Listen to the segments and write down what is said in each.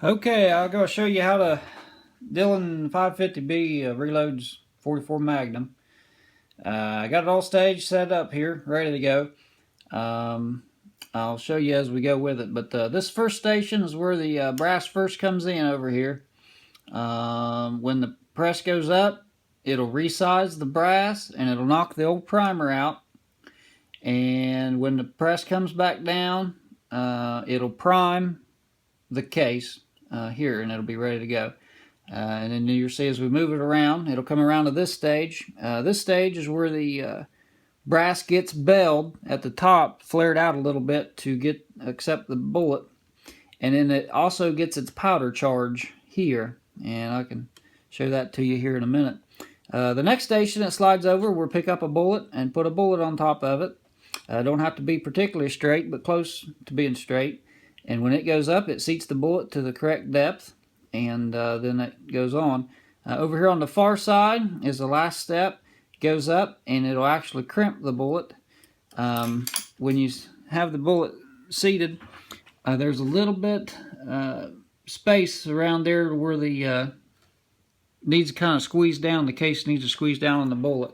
Okay, I'll go show you how to Dillon 550B reloads 44 Magnum. I got it all staged, set up here, ready to go. I'll show you as we go with it. But this first station is where the brass first comes in over here. When the press goes up, it'll resize the brass and it'll knock the old primer out. And when the press comes back down, it'll prime the case here, and it'll be ready to go. And then you'll see as we move it around, it'll come around to this stage. This stage is where the brass gets belled at the top, flared out a little bit to accept the bullet. And then it also gets its powder charge here, and I can show that to you here in a minute. The next station it slides over, we'll pick up a bullet and put a bullet on top of it. Don't have to be particularly straight, but close to being straight. And when it goes up, it seats the bullet to the correct depth, and then it goes on. Over here on the far side is the last step. It goes up, and it'll actually crimp the bullet. When you have the bullet seated, there's a little bit space around there where the needs to kind of squeeze down. The case needs to squeeze down on the bullet.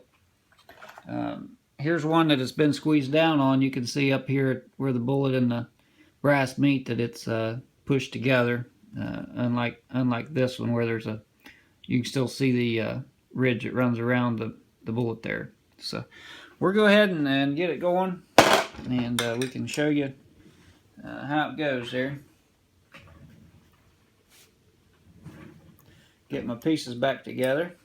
Here's one that has been squeezed down on. You can see up here where the bullet and the brass meet that it's pushed together, unlike this one where you can still see the ridge that runs around the bullet there. So we'll go ahead and get it going, and we can show you how it goes there. Get my pieces back together.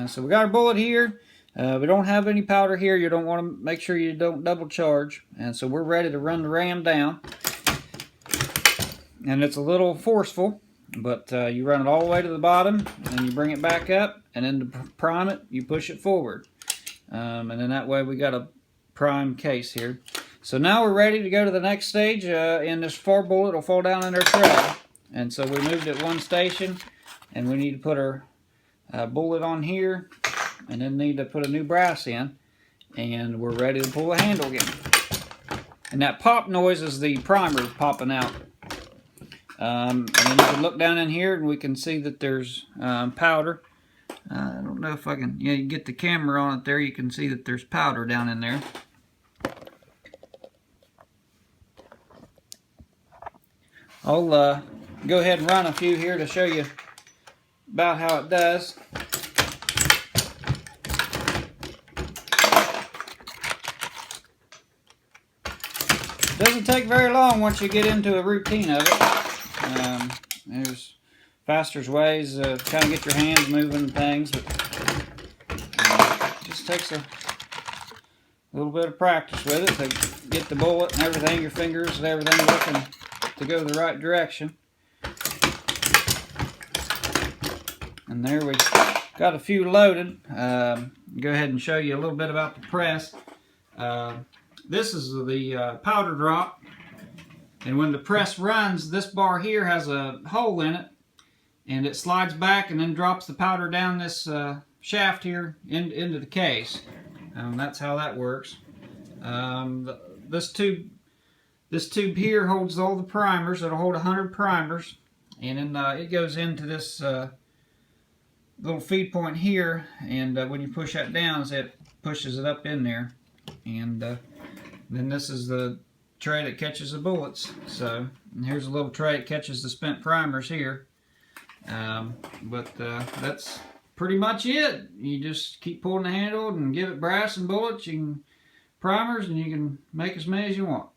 So we got our bullet here. We don't have any powder here. You don't want to make sure you don't double charge. And so we're ready to run the ram down. And it's a little forceful, but you run it all the way to the bottom, and then you bring it back up, and then to prime it, you push it forward. And then that way we got a prime case here. So now we're ready to go to the next stage, and this far bullet will fall down in our tray. And so we moved it one station, and we need to put our bullet on here, and then need to put a new brass in, and we're ready to pull the handle again. And that pop noise is the primer popping out. And then you can look down in here and we can see that there's powder. I don't know if I can, you get the camera on it there, you can see that there's powder down in there. I'll go ahead and run a few here to show you about how it does. Doesn't take very long once you get into a routine of it. There's faster ways to kind of get your hands moving and things, but it just takes a little bit of practice with it to get the bullet and everything, your fingers and everything looking to go the right direction. And there we got a few loaded. Go ahead and show you a little bit about the press. This is the powder drop, and when the press runs, this bar here has a hole in it, and it slides back and then drops the powder down this shaft here into the case. That's how that works. This tube here holds all the primers. It'll hold 100 primers, and then it goes into this little feed point here, and when you push that down, it pushes it up in there, and then this is the tray that catches the bullets. So here's a little tray that catches the spent primers here. But that's pretty much it. You just keep pulling the handle and give it brass and bullets. You can primers, and you can make as many as you want.